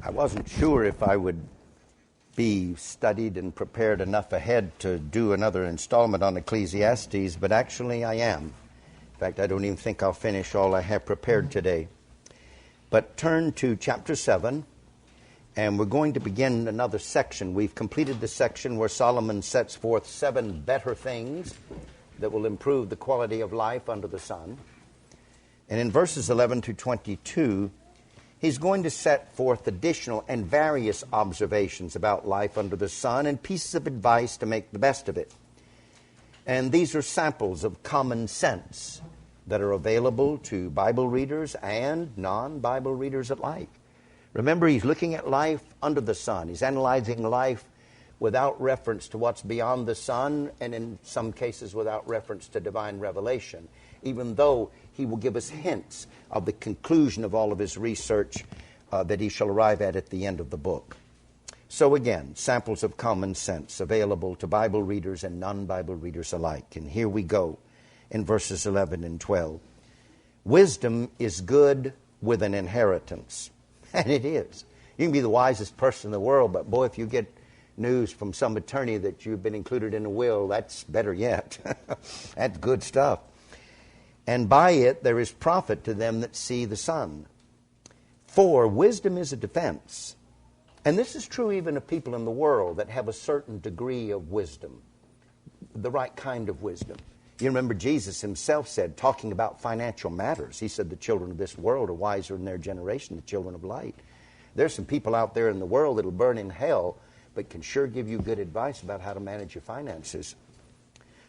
I wasn't sure if I would be studied and prepared enough ahead to do another installment on Ecclesiastes, but actually I am. In fact, I don't even think I'll finish all I have prepared today. But turn to chapter 7, and we're going to begin another section. We've completed the section where Solomon sets forth 7 better things that will improve the quality of life under the sun. And in verses 11 to 22, he's going to set forth additional and various observations about life under the sun and pieces of advice to make the best of it. And these are samples of common sense that are available to Bible readers and non-Bible readers alike. Remember, he's looking at life under the sun. He's analyzing life without reference to what's beyond the sun, and in some cases without reference to divine revelation, even though he will give us hints of the conclusion of all of his research that he shall arrive at the end of the book. So again, samples of common sense available to Bible readers and non-Bible readers alike. And here we go in verses 11 and 12. Wisdom is good with an inheritance. And it is. You can be the wisest person in the world, but boy, if you get news from some attorney that you've been included in a will, that's better yet. That's good stuff. And by it there is profit to them that see the sun. For wisdom is a defense. And this is true even of people in the world that have a certain degree of wisdom, the right kind of wisdom. You remember Jesus himself said, talking about financial matters, he said the children of this world are wiser in their generation, the children of light. There's some people out there in the world that will burn in hell, but can sure give you good advice about how to manage your finances.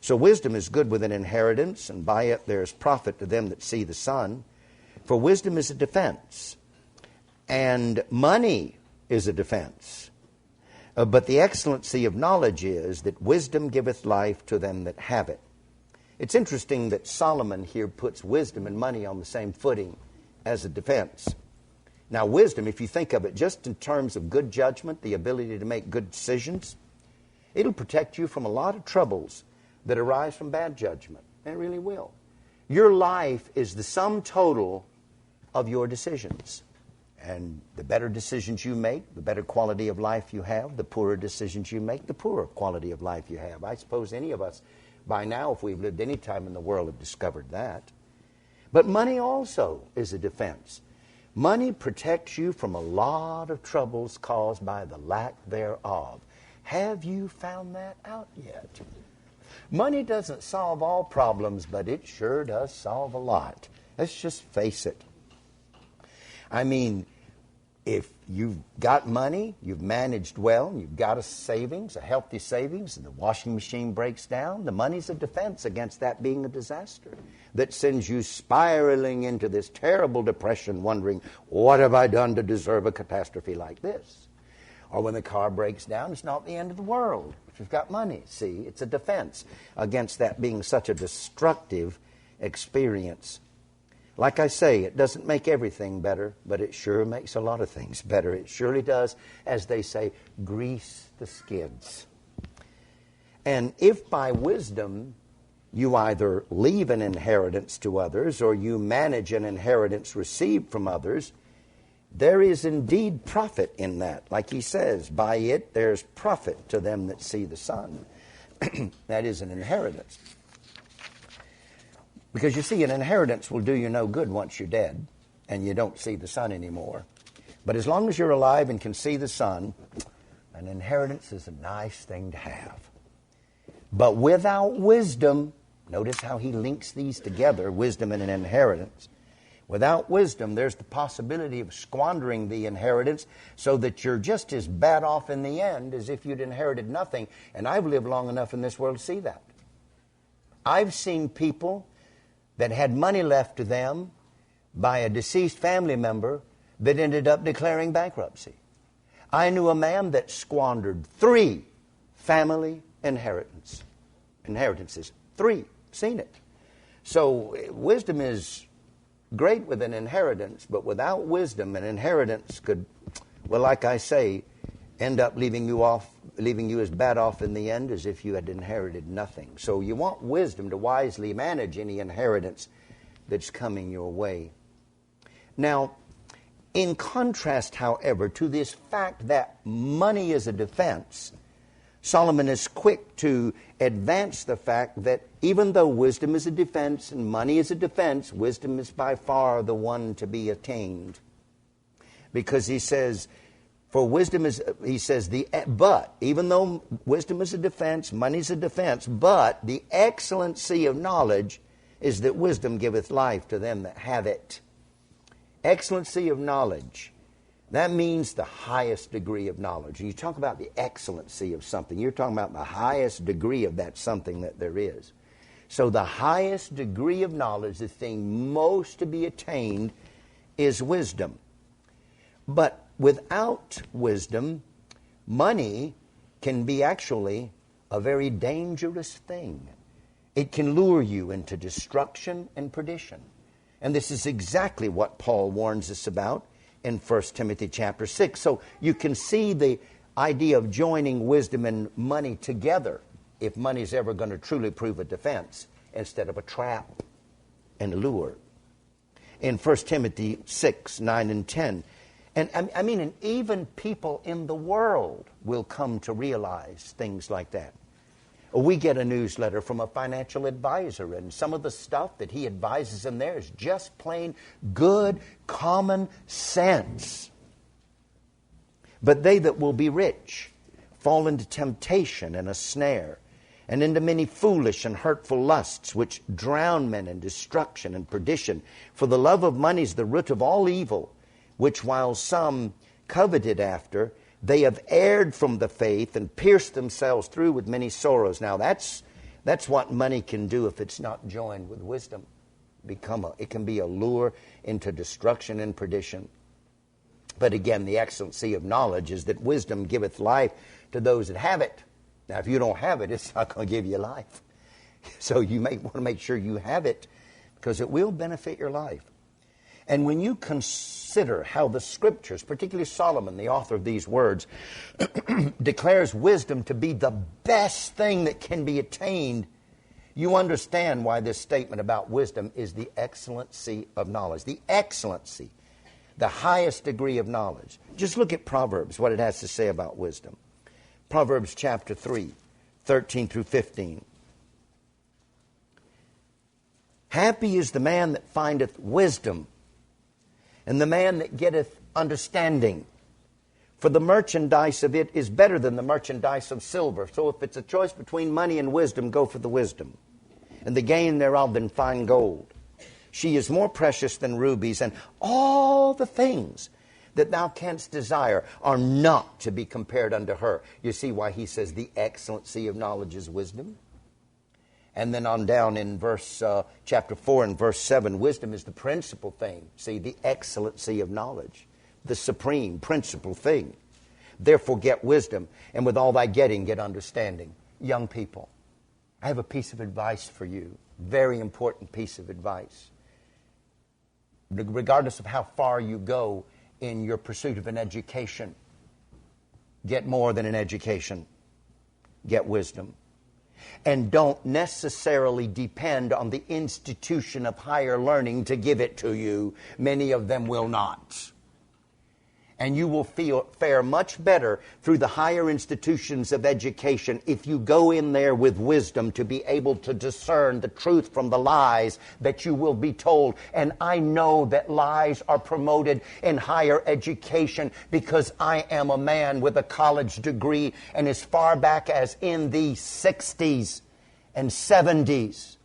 So wisdom is good with an inheritance, and by it there is profit to them that see the sun. For wisdom is a defense, and money is a defense. But the excellency of knowledge is that wisdom giveth life to them that have it. It's interesting that Solomon here puts wisdom and money on the same footing as a defense. Now, wisdom, if you think of it just in terms of good judgment, the ability to make good decisions, it'll protect you from a lot of troubles that arise from bad judgment. It really will. Your life is the sum total of your decisions. And the better decisions you make, the better quality of life you have. The poorer decisions you make, the poorer quality of life you have. I suppose any of us by now, if we've lived any time in the world, have discovered that. But money also is a defense. Money protects you from a lot of troubles caused by the lack thereof. Have you found that out yet? Money doesn't solve all problems, but it sure does solve a lot. Let's just face it. I mean, if you've got money, you've managed well, and you've got a savings, a healthy savings, and the washing machine breaks down, the money's a defense against that being a disaster that sends you spiraling into this terrible depression, wondering, what have I done to deserve a catastrophe like this? Or when the car breaks down, it's not the end of the world. If you've got money, see, it's a defense against that being such a destructive experience. Like I say, it doesn't make everything better, but it sure makes a lot of things better. It surely does, as they say, grease the skids. And if by wisdom you either leave an inheritance to others or you manage an inheritance received from others, there is indeed profit in that. Like he says, by it there's profit to them that see the sun. That is an inheritance. Because you see, an inheritance will do you no good once you're dead and you don't see the sun anymore. But as long as you're alive and can see the sun, an inheritance is a nice thing to have. But without wisdom, notice how he links these together, wisdom and an inheritance. Without wisdom, there's the possibility of squandering the inheritance so that you're just as bad off in the end as if you'd inherited nothing. And I've lived long enough in this world to see that. I've seen people that had money left to them by a deceased family member that ended up declaring bankruptcy. I knew a man that squandered 3 family inheritances. 3. Seen it. So wisdom is great with an inheritance, but without wisdom, an inheritance could, well, like I say, end up leaving you as bad off in the end as if you had inherited nothing. So you want wisdom to wisely manage any inheritance that's coming your way. Now, In contrast, however, to this fact that money is a defense, Solomon is quick to advance the fact that even though wisdom is a defense and money is a defense, wisdom is by far the one to be attained. Because he says, for wisdom is, he says, but even though wisdom is a defense, money is a defense, but the excellency of knowledge is that wisdom giveth life to them that have it. Excellency of knowledge. That means the highest degree of knowledge. When you talk about the excellency of something, you're talking about the highest degree of that something that there is. So the highest degree of knowledge, the thing most to be attained, is wisdom. But without wisdom, money can be actually a very dangerous thing. It can lure you into destruction and perdition. And this is exactly what Paul warns us about in 1 Timothy chapter 6. So you can see the idea of joining wisdom and money together if money is ever going to truly prove a defense instead of a trap and a lure. In 1 Timothy 6, 9 and 10. And I mean, and even people in the world will come to realize things like that. We get a newsletter from a financial advisor, and some of the stuff that he advises in there is just plain good, common sense. But they that will be rich fall into temptation and a snare, and into many foolish and hurtful lusts, which drown men in destruction and perdition. For the love of money is the root of all evil, which while some coveted after, they have erred from the faith and pierced themselves through with many sorrows. Now that's what money can do if it's not joined with wisdom. It can be a lure into destruction and perdition. But again, the excellency of knowledge is that wisdom giveth life to those that have it. Now if you don't have it, it's not going to give you life. So you may want to make sure you have it, because it will benefit your life. And when you consider how the Scriptures, particularly Solomon, the author of these words, declares wisdom to be the best thing that can be attained, you understand why this statement about wisdom is the excellency of knowledge. The excellency, the highest degree of knowledge. Just look at Proverbs, what it has to say about wisdom. Proverbs chapter 3, 13 through 15. Happy is the man that findeth wisdom, and the man that getteth understanding. For the merchandise of it is better than the merchandise of silver. So if it's a choice between money and wisdom, go for the wisdom. And the gain thereof than fine gold. She is more precious than rubies, and all the things that thou canst desire are not to be compared unto her. You see why he says the excellency of knowledge is wisdom? And then on down in chapter 4 and verse 7, wisdom is the principal thing. See, the excellency of knowledge, the supreme principal thing. Therefore get wisdom, and with all thy getting, get understanding. Young people, I have a piece of advice for you. Very important piece of advice. Regardless of how far you go in your pursuit of an education, get more than an education. Get wisdom. And don't necessarily depend on the institution of higher learning to give it to you. Many of them will not. And you will fare much better through the higher institutions of education if you go in there with wisdom to be able to discern the truth from the lies that you will be told. And I know that lies are promoted in higher education because I am a man with a college degree, and as far back as in the 60s and 70s.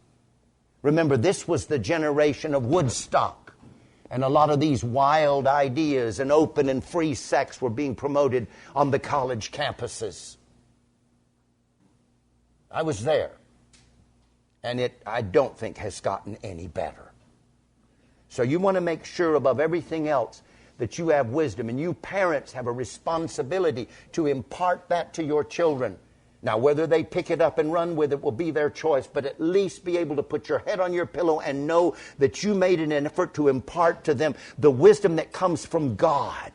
Remember, this was the generation of Woodstock. And a lot of these wild ideas and open and free sex were being promoted on the college campuses. I was there. And it, I don't think, has gotten any better. So you want to make sure above everything else that you have wisdom. And you parents have a responsibility to impart that to your children. Now, whether they pick it up and run with it will be their choice, but at least be able to put your head on your pillow and know that you made an effort to impart to them the wisdom that comes from God.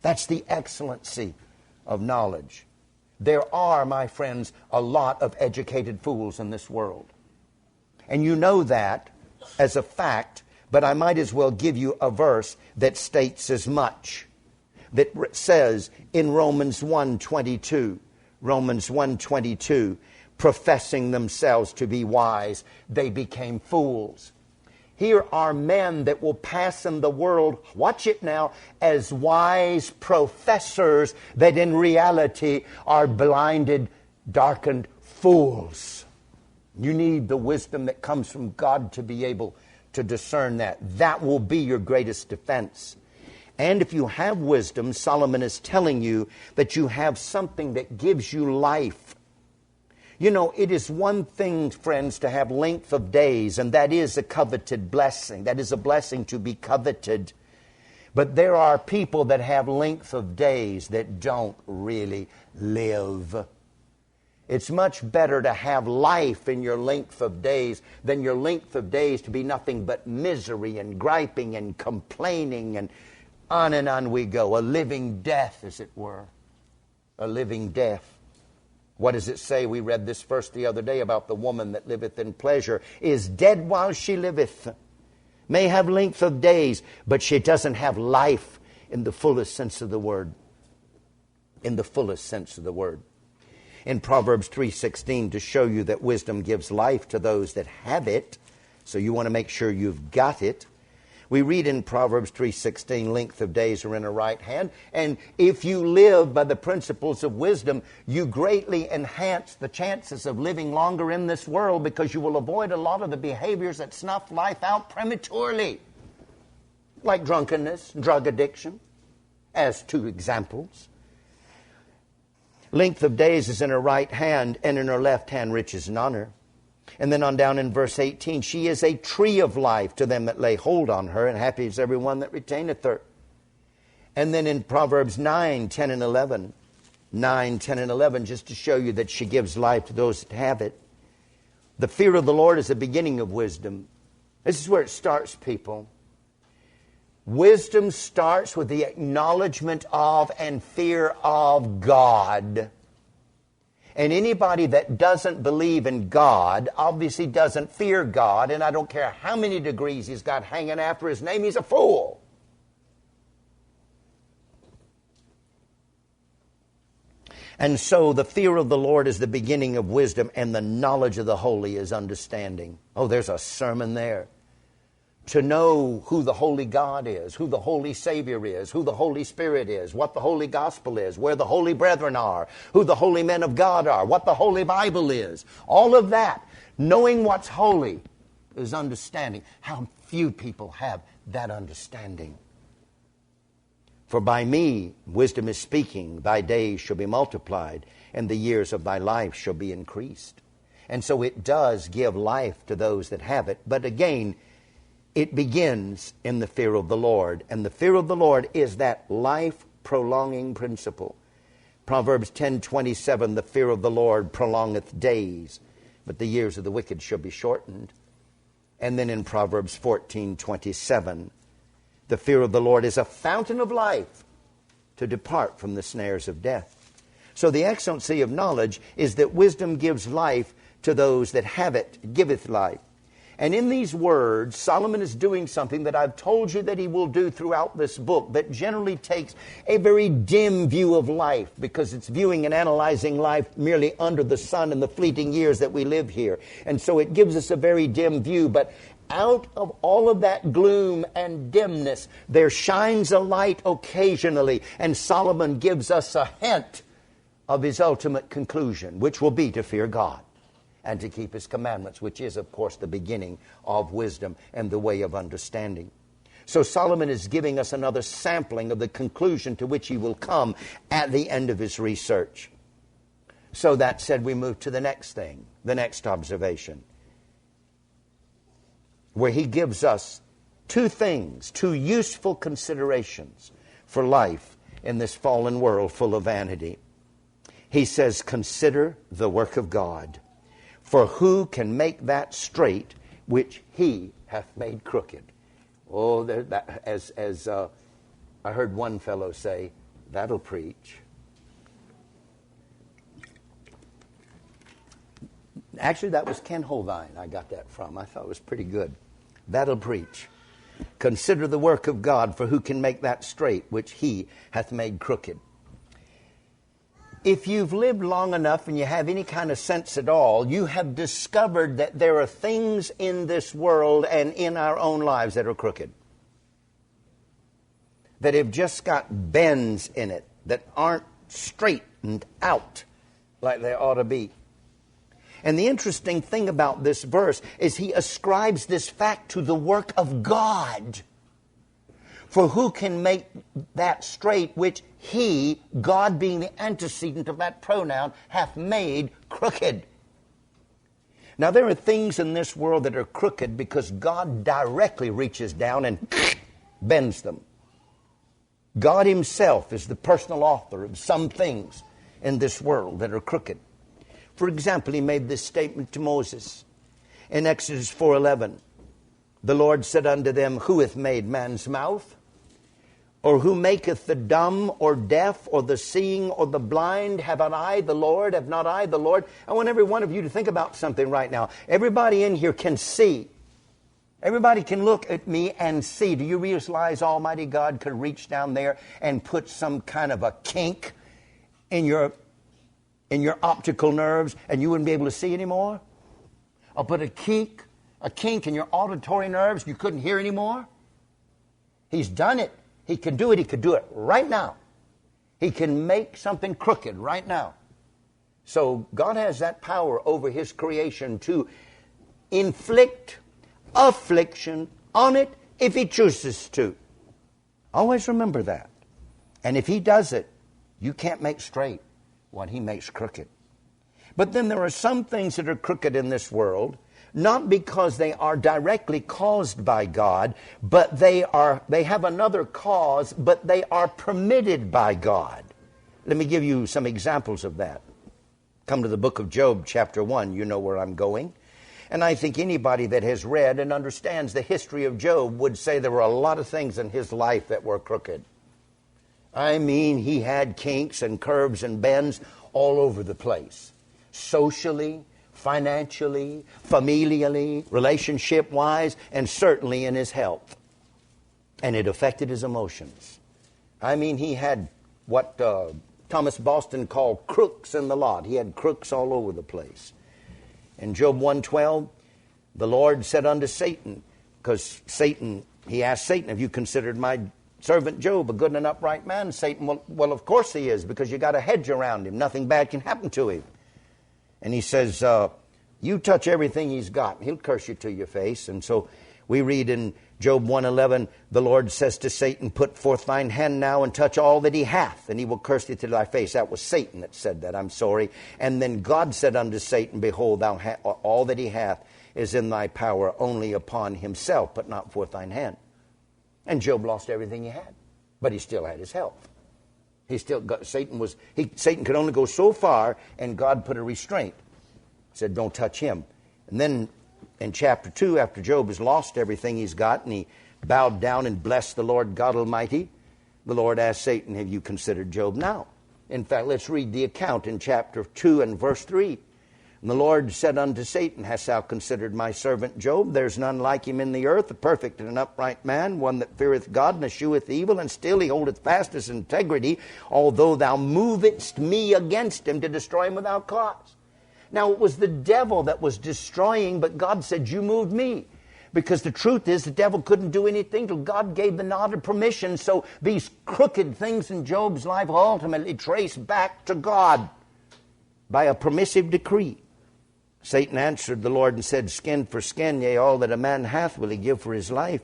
That's the excellency of knowledge. There are, my friends, a lot of educated fools in this world. And you know that as a fact But I might as well give you a verse that states as much. That says in Romans 1:22, Romans 1:22, professing themselves to be wise, they became fools. Here are men that will pass in the world, watch it now, as wise professors that in reality are blinded, darkened fools. You need the wisdom that comes from God to be able to discern that. That will be your greatest defense. And if you have wisdom, Solomon is telling you that you have something that gives you life. You know, it is one thing, friends, to have length of days, and that is a coveted blessing. That is a blessing to be coveted. But there are people that have length of days that don't really live. It's much better to have life in your length of days than your length of days to be nothing but misery and griping and complaining, and on we go. A living death, as it were. A living death. What does it say? We read this verse the other day about the woman that liveth in pleasure is dead while she liveth. May have length of days, but she doesn't have life in the fullest sense of the word. In the fullest sense of the word. In Proverbs 3:16, to show you that wisdom gives life to those that have it, so you want to make sure you've got it. We read in Proverbs 3:16, length of days are in her right hand. And if you live by the principles of wisdom, you greatly enhance the chances of living longer in this world, because you will avoid a lot of the behaviors that snuff life out prematurely. Like drunkenness, drug addiction, as two examples. Length of days is in her right hand, and in her left hand riches and honor. And then on down in verse 18, she is a tree of life to them that lay hold on her, and happy is every one that retaineth her. And then in Proverbs 9, 10 and 11, 9, 10 and 11, just to show you that she gives life to those that have it. The fear of the Lord is the beginning of wisdom. This is where it starts, people. Wisdom starts with the acknowledgement of and fear of God. And anybody that doesn't believe in God obviously doesn't fear God, and I don't care how many degrees he's got hanging after his name, he's a fool. And so the fear of the Lord is the beginning of wisdom, and the knowledge of the holy is understanding. Oh, there's a sermon there. To know who the holy God is, who the holy Savior is, who the Holy Spirit is, what the holy gospel is, where the holy brethren are, who the holy men of God are, what the holy Bible is. All of that, knowing what's holy, is understanding. How few people have that understanding. For by me wisdom is speaking, thy days shall be multiplied, and the years of thy life shall be increased. And so it does give life to those that have it. But again, it begins in the fear of the Lord. And the fear of the Lord is that life-prolonging principle. Proverbs 10:27, the fear of the Lord prolongeth days, but the years of the wicked shall be shortened. And then in Proverbs 14:27, the fear of the Lord is a fountain of life to depart from the snares of death. So the excellency of knowledge is that wisdom gives life to those that have it, giveth life. And in these words, Solomon is doing something that I've told you that he will do throughout this book, that generally takes a very dim view of life, because it's viewing and analyzing life merely under the sun and the fleeting years that we live here. And so it gives us a very dim view. But out of all of that gloom and dimness, there shines a light occasionally. And Solomon gives us a hint of his ultimate conclusion, which will be to fear God and to keep his commandments, which is, of course, the beginning of wisdom and the way of understanding. So Solomon is giving us another sampling of the conclusion to which he will come at the end of his research. So that said, we move to the next thing, the next observation, where he gives us two things, two useful considerations for life in this fallen world full of vanity. He says, consider the work of God. For who can make that straight which he hath made crooked? Oh, as I heard one fellow say, that'll preach. Actually, that was Ken Holvine I got that from. I thought it was pretty good. That'll preach. Consider the work of God, for who can make that straight which he hath made crooked? If you've lived long enough and you have any kind of sense at all, you have discovered that there are things in this world and in our own lives that are crooked. That have just got bends in it, that aren't straightened out like they ought to be. And the interesting thing about this verse is he ascribes this fact to the work of God. For who can make that straight which he, God being the antecedent of that pronoun, hath made crooked? Now there are things in this world that are crooked because God directly reaches down and bends them. God himself is the personal author of some things in this world that are crooked. For example, he made this statement to Moses in Exodus 4:11. The Lord said unto them, who hath made man's mouth? Or who maketh the dumb or deaf or the seeing or the blind? Have not I the Lord? Have not I the Lord? I want every one of you to think about something right now. Everybody in here can see. Everybody can look at me and see. Do you realize Almighty God could reach down there and put some kind of a kink in your optical nerves and you wouldn't be able to see anymore? Or put a kink in your auditory nerves, you couldn't hear anymore? He's done it. He can do it. He could do it right now. He can make something crooked right now. So God has that power over his creation to inflict affliction on it if he chooses to. Always remember that. And if he does it, you can't make straight what he makes crooked. But then there are some things that are crooked in this world, not because they are directly caused by God, but they have another cause, but they are permitted by God. Let me give you some examples of that. Come to the book of Job, chapter 1. You know where I'm going. And I think anybody that has read and understands the history of Job would say there were a lot of things in his life that were crooked. I mean, he had kinks and curves and bends all over the place. Socially, financially, familially, relationship-wise, and certainly in his health. And it affected his emotions. I mean, he had what Thomas Boston called crooks in the lot. He had crooks all over the place. In Job 1:12, the Lord said unto Satan, because he asked Satan, have you considered my servant Job a good and an upright man? Satan, well, of course he is, because you got a hedge around him. Nothing bad can happen to him. And he says, you touch everything he's got, he'll curse you to your face. And so we read in Job 1:11, the Lord says to Satan, put forth thine hand now and touch all that he hath, and he will curse thee to thy face. That was Satan that said that, I'm sorry. And then God said unto Satan, behold, all that he hath is in thy power, only upon himself put not forth thine hand. And Job lost everything he had, but he still had his health. Satan could only go so far, and God put a restraint. Said, don't touch him. And then in chapter 2, after Job has lost everything he's got, and he bowed down and blessed the Lord God Almighty, the Lord asked Satan, have you considered Job now? In fact, let's read the account in chapter 2 and verse 3. And the Lord said unto Satan, hast thou considered my servant Job? There's none like him in the earth, a perfect and an upright man, one that feareth God and escheweth evil, and still he holdeth fast his integrity, although thou movest me against him to destroy him without cause. Now it was the devil that was destroying, but God said, you moved me. Because the truth is, the devil couldn't do anything till God gave the nod of permission. So these crooked things in Job's life ultimately trace back to God by a permissive decree. Satan answered the Lord and said, skin for skin, yea, all that a man hath will he give for his life.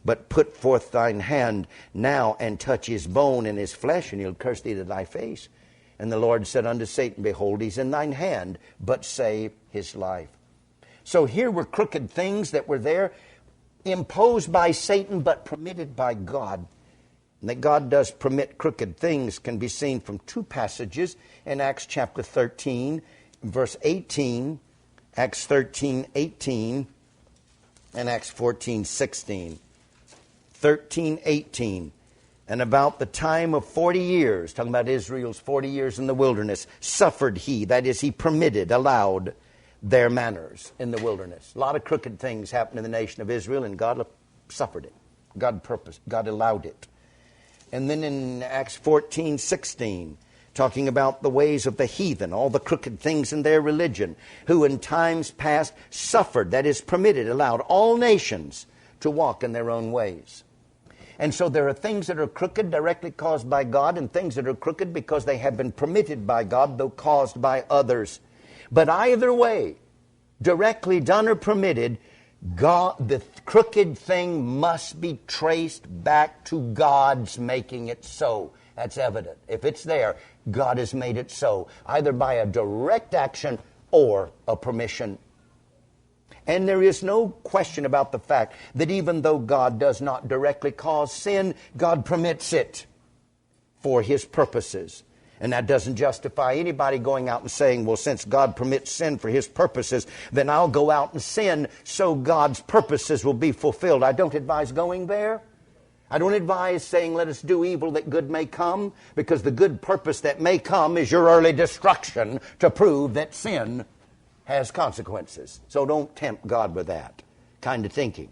But put forth thine hand now and touch his bone and his flesh, and he'll curse thee to thy face. And the Lord said unto Satan, behold, he's in thine hand, but save his life. So here were crooked things that were there, imposed by Satan, but permitted by God. And that God does permit crooked things can be seen from two passages in Acts chapter 13, verse 18, Acts 13:18, and Acts 14:16. 13:18. And about the time of 40 years, talking about Israel's 40 years in the wilderness, suffered he, that is, he permitted, allowed their manners in the wilderness. A lot of crooked things happened in the nation of Israel, and God suffered it. God allowed it. And then in Acts 14:16, talking about the ways of the heathen, all the crooked things in their religion, who in times past suffered, that is permitted, allowed all nations to walk in their own ways. And so there are things that are crooked directly caused by God, and things that are crooked because they have been permitted by God, though caused by others. But either way, directly done or permitted, God, the crooked thing must be traced back to God's making it so. That's evident. If it's there, God has made it so, either by a direct action or a permission. And there is no question about the fact that even though God does not directly cause sin, God permits it for His purposes. And that doesn't justify anybody going out and saying, well, since God permits sin for His purposes, then I'll go out and sin so God's purposes will be fulfilled. I don't advise going there. I don't advise saying, let us do evil that good may come, because the good purpose that may come is your early destruction to prove that sin has consequences. So don't tempt God with that kind of thinking.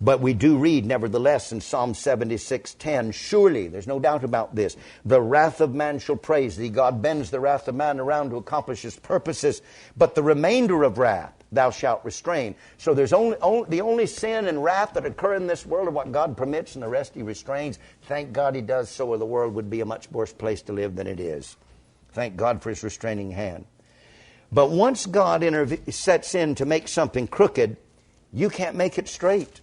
But we do read, nevertheless, in Psalm 76:10, surely, there's no doubt about this, the wrath of man shall praise thee. God bends the wrath of man around to accomplish His purposes, but the remainder of wrath thou shalt restrain. So there's the only sin and wrath that occur in this world are what God permits, and the rest He restrains. Thank God He does so, or the world would be a much worse place to live than it is. Thank God for His restraining hand. But once God sets in to make something crooked, you can't make it straight.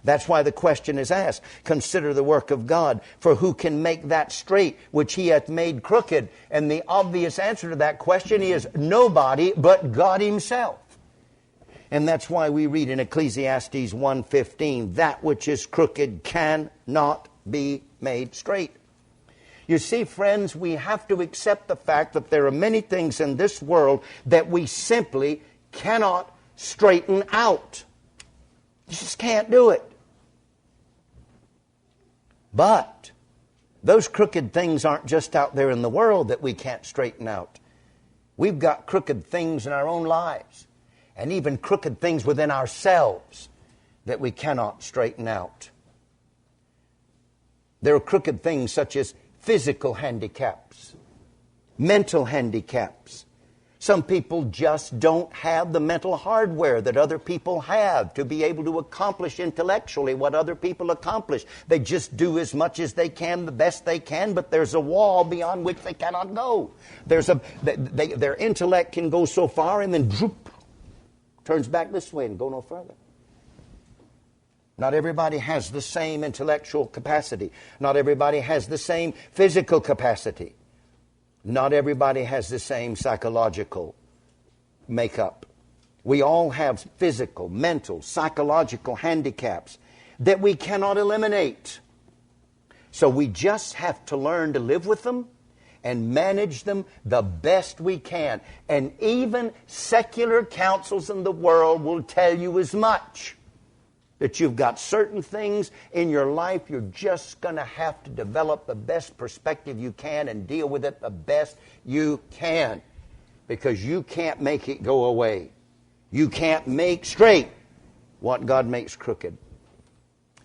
That's why the question is asked, consider the work of God, for who can make that straight which He hath made crooked? And the obvious answer to that question is nobody but God Himself. And that's why we read in Ecclesiastes 1:15, that which is crooked cannot be made straight. You see, friends, we have to accept the fact that there are many things in this world that we simply cannot straighten out. You just can't do it. But those crooked things aren't just out there in the world that we can't straighten out. We've got crooked things in our own lives, and even crooked things within ourselves that we cannot straighten out. There are crooked things such as physical handicaps, mental handicaps. Some people just don't have the mental hardware that other people have to be able to accomplish intellectually what other people accomplish. They just do as much as they can, the best they can, but there's a wall beyond which they cannot go. Their intellect can go so far and then droop, turns back this way and go no further. Not everybody has the same intellectual capacity. Not everybody has the same physical capacity. Not everybody has the same psychological makeup. We all have physical, mental, psychological handicaps that we cannot eliminate. So we just have to learn to live with them and manage them the best we can. And even secular councils in the world will tell you as much. That you've got certain things in your life you're just going to have to develop the best perspective you can and deal with it the best you can. Because you can't make it go away. You can't make straight what God makes crooked.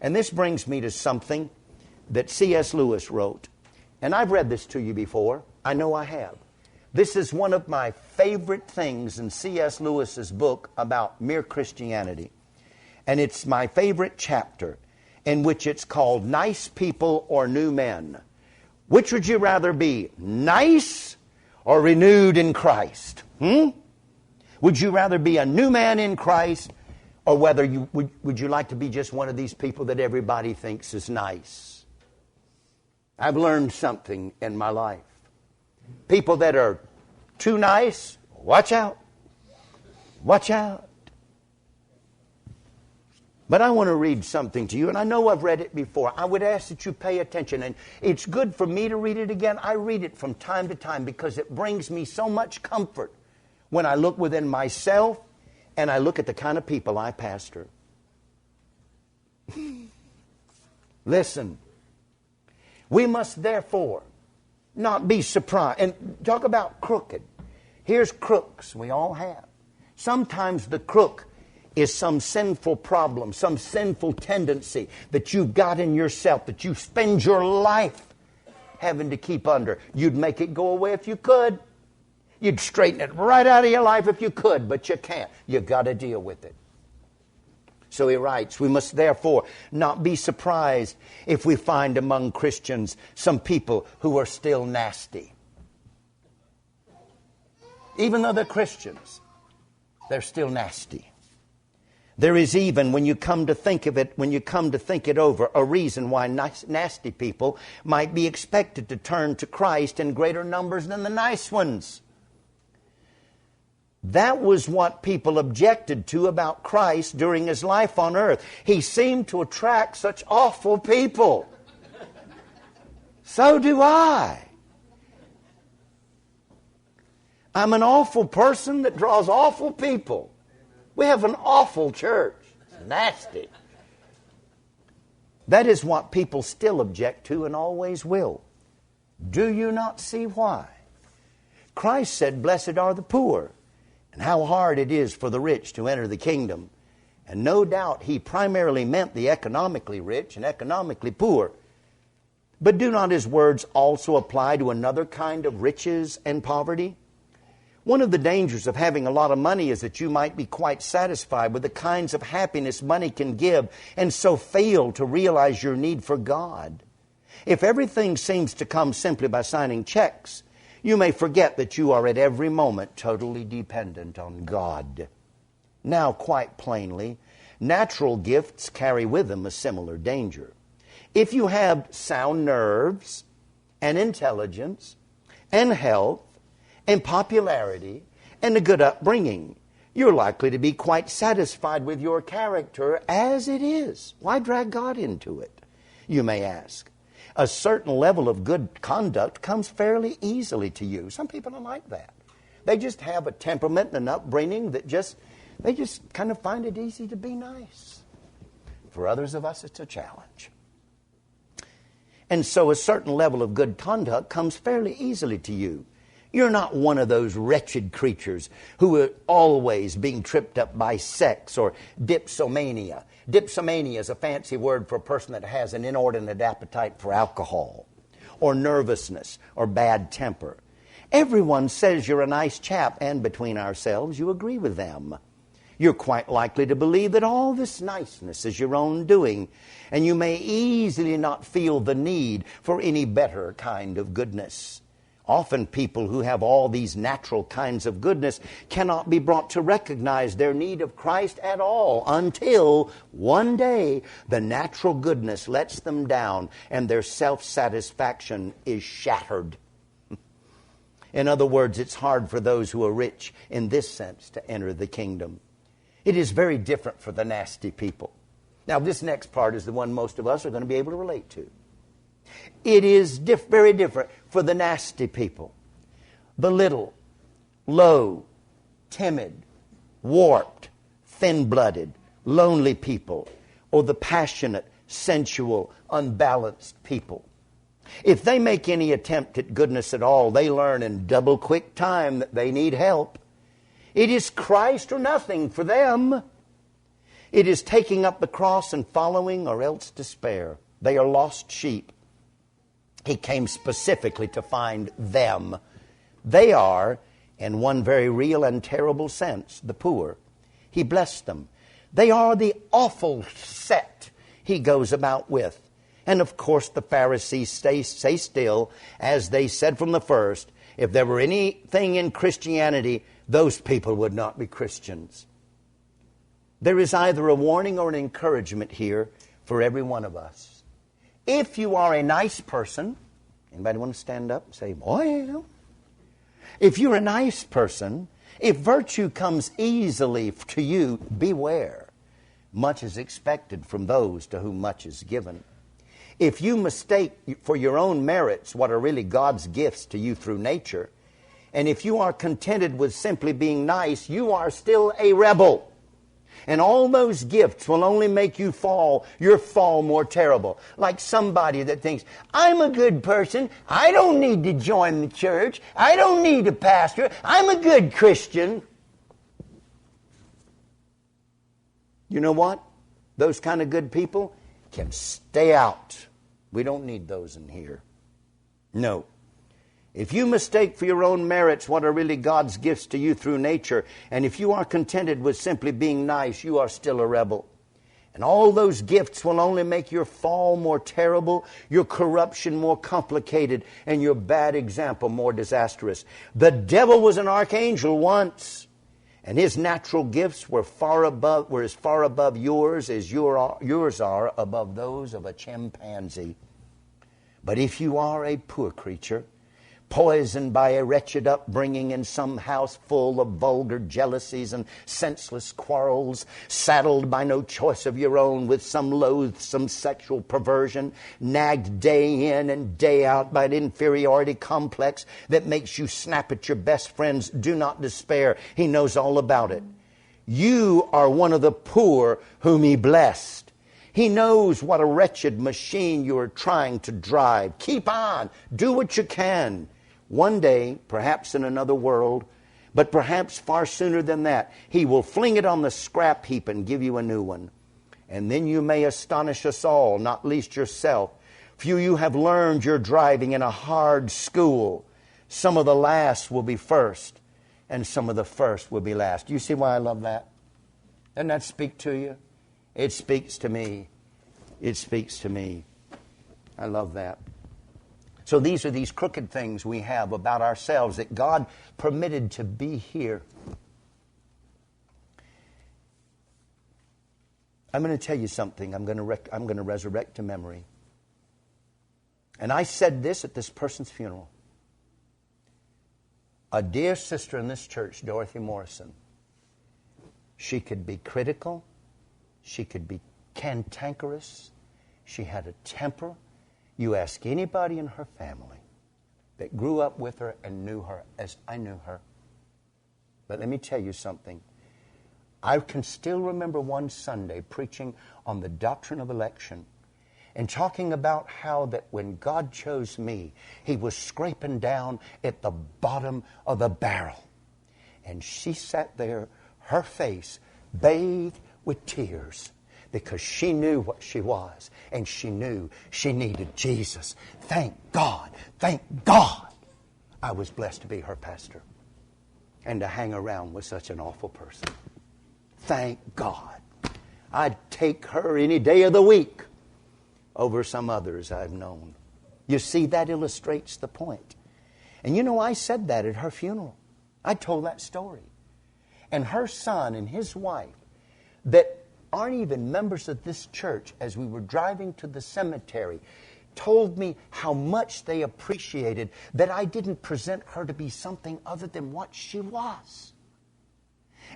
And this brings me to something that C.S. Lewis wrote. And I've read this to you before. I know I have. This is one of my favorite things in C.S. Lewis's book about mere Christianity. And it's my favorite chapter, in which it's called Nice People or New Men. Which would you rather be, nice or renewed in Christ? Would you rather be a new man in Christ, or whether you would you like to be just one of these people that everybody thinks is nice? I've learned something in my life. People that are too nice, watch out. Watch out. But I want to read something to you, and I know I've read it before. I would ask that you pay attention, and it's good for me to read it again. I read it from time to time because it brings me so much comfort when I look within myself and I look at the kind of people I pastor. Listen, we must therefore not be surprised. And talk about crooked. Here's crooks we all have. Sometimes the crook is some sinful problem, some sinful tendency that you've got in yourself, that you spend your life having to keep under. You'd make it go away if you could. You'd straighten it right out of your life if you could, but you can't. You've got to deal with it. So he writes, we must therefore not be surprised if we find among Christians some people who are still nasty. Even though they're Christians, they're still nasty. There is even, when you come to think of it, when you come to think it over, a reason why nasty people might be expected to turn to Christ in greater numbers than the nice ones. That was what people objected to about Christ during his life on earth. He seemed to attract such awful people. So do I. I'm an awful person that draws awful people. We have an awful church. It's nasty. That is what people still object to and always will. Do you not see why? Christ said, blessed are the poor, and how hard it is for the rich to enter the kingdom. And no doubt he primarily meant the economically rich and economically poor. But do not his words also apply to another kind of riches and poverty? One of the dangers of having a lot of money is that you might be quite satisfied with the kinds of happiness money can give and so fail to realize your need for God. If everything seems to come simply by signing checks, you may forget that you are at every moment totally dependent on God. Now, quite plainly, natural gifts carry with them a similar danger. If you have sound nerves and intelligence and health and popularity and a good upbringing, you're likely to be quite satisfied with your character as it is. Why drag God into it, you may ask? A certain level of good conduct comes fairly easily to you. Some people are like that. They just have a temperament and an upbringing that they just kind of find it easy to be nice. For others of us, it's a challenge. And so a certain level of good conduct comes fairly easily to you. You're not one of those wretched creatures who are always being tripped up by sex or dipsomania. Dipsomania is a fancy word for a person that has an inordinate appetite for alcohol, or nervousness, or bad temper. Everyone says you're a nice chap, and between ourselves, you agree with them. You're quite likely to believe that all this niceness is your own doing, and you may easily not feel the need for any better kind of goodness. Often people who have all these natural kinds of goodness cannot be brought to recognize their need of Christ at all until one day the natural goodness lets them down and their self-satisfaction is shattered. In other words, it's hard for those who are rich in this sense to enter the kingdom. It is very different for the nasty people. Now, this next part is the one most of us are going to be able to relate to. It is very different for the nasty people. The little, low, timid, warped, thin-blooded, lonely people, or the passionate, sensual, unbalanced people. If they make any attempt at goodness at all, they learn in double quick time that they need help. It is Christ or nothing for them. It is taking up the cross and following or else despair. They are lost sheep. He came specifically to find them. They are, in one very real and terrible sense, the poor. He blessed them. They are the awful set he goes about with. And of course the Pharisees say still, as they said from the first, if there were anything in Christianity, those people would not be Christians. There is either a warning or an encouragement here for every one of us. If you are a nice person, anybody want to stand up and say, well, if you're a nice person, if virtue comes easily to you, beware. Much is expected from those to whom much is given. If you mistake for your own merits what are really God's gifts to you through nature, and if you are contented with simply being nice, you are still a rebel. And all those gifts will only make your fall more terrible. Like somebody that thinks, I'm a good person. I don't need to join the church. I don't need a pastor. I'm a good Christian. You know what? Those kind of good people can stay out. We don't need those in here. No. If you mistake for your own merits what are really God's gifts to you through nature, and if you are contented with simply being nice, you are still a rebel. And all those gifts will only make your fall more terrible, your corruption more complicated, and your bad example more disastrous. The devil was an archangel once, and his natural gifts were as far above yours as yours are above those of a chimpanzee. But if you are a poor creature, poisoned by a wretched upbringing in some house full of vulgar jealousies and senseless quarrels, saddled by no choice of your own with some loathsome sexual perversion, nagged day in and day out by an inferiority complex that makes you snap at your best friends, do not despair. He knows all about it. You are one of the poor whom He blessed. He knows what a wretched machine you are trying to drive. Keep on. Do what you can. One day, perhaps in another world, but perhaps far sooner than that, He will fling it on the scrap heap and give you a new one. And then you may astonish us all, not least yourself. Few you have learned your driving in a hard school. Some of the last will be first, and some of the first will be last. Do you see why I love that? Doesn't that speak to you? It speaks to me. It speaks to me. I love that. So these are these crooked things we have about ourselves that God permitted to be here. I'm going to tell you something. I'm going to resurrect a memory. And I said this at this person's funeral. A dear sister in this church, Dorothy Morrison, she could be critical. She could be cantankerous. She had a temper. You ask anybody in her family that grew up with her and knew her as I knew her. But let me tell you something. I can still remember one Sunday preaching on the doctrine of election and talking about how that when God chose me, He was scraping down at the bottom of the barrel. And she sat there, her face bathed with tears, because she knew what she was, and she knew she needed Jesus. Thank God I was blessed to be her pastor and to hang around with such an awful person. Thank God. I'd take her any day of the week over some others I've known. You see, that illustrates the point. And you know, I said that at her funeral. I told that story. And her son and his wife that aren't even members of this church, as we were driving to the cemetery, told me how much they appreciated that I didn't present her to be something other than what she was,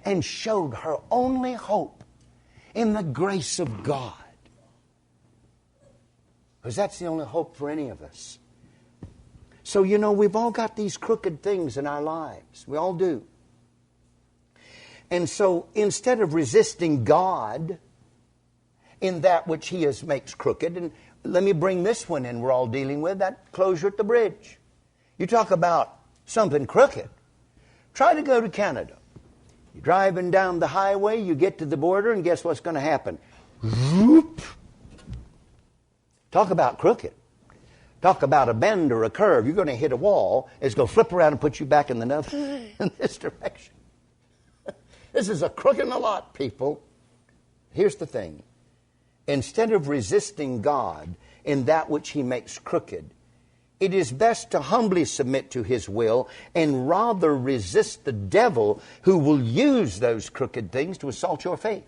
and showed her only hope in the grace of God. Because that's the only hope for any of us. So, you know, we've all got these crooked things in our lives. We all do. And so instead of resisting God in that which He makes crooked, and let me bring this one in we're all dealing with, that closure at the bridge. You talk about something crooked. Try to go to Canada. You're driving down the highway, you get to the border, and guess what's going to happen? Whoop. Talk about crooked. Talk about a bend or a curve. You're going to hit a wall. It's going to flip around and put you back in this direction. This is a crook in the lot, people. Here's the thing. Instead of resisting God in that which He makes crooked, it is best to humbly submit to His will and rather resist the devil who will use those crooked things to assault your faith.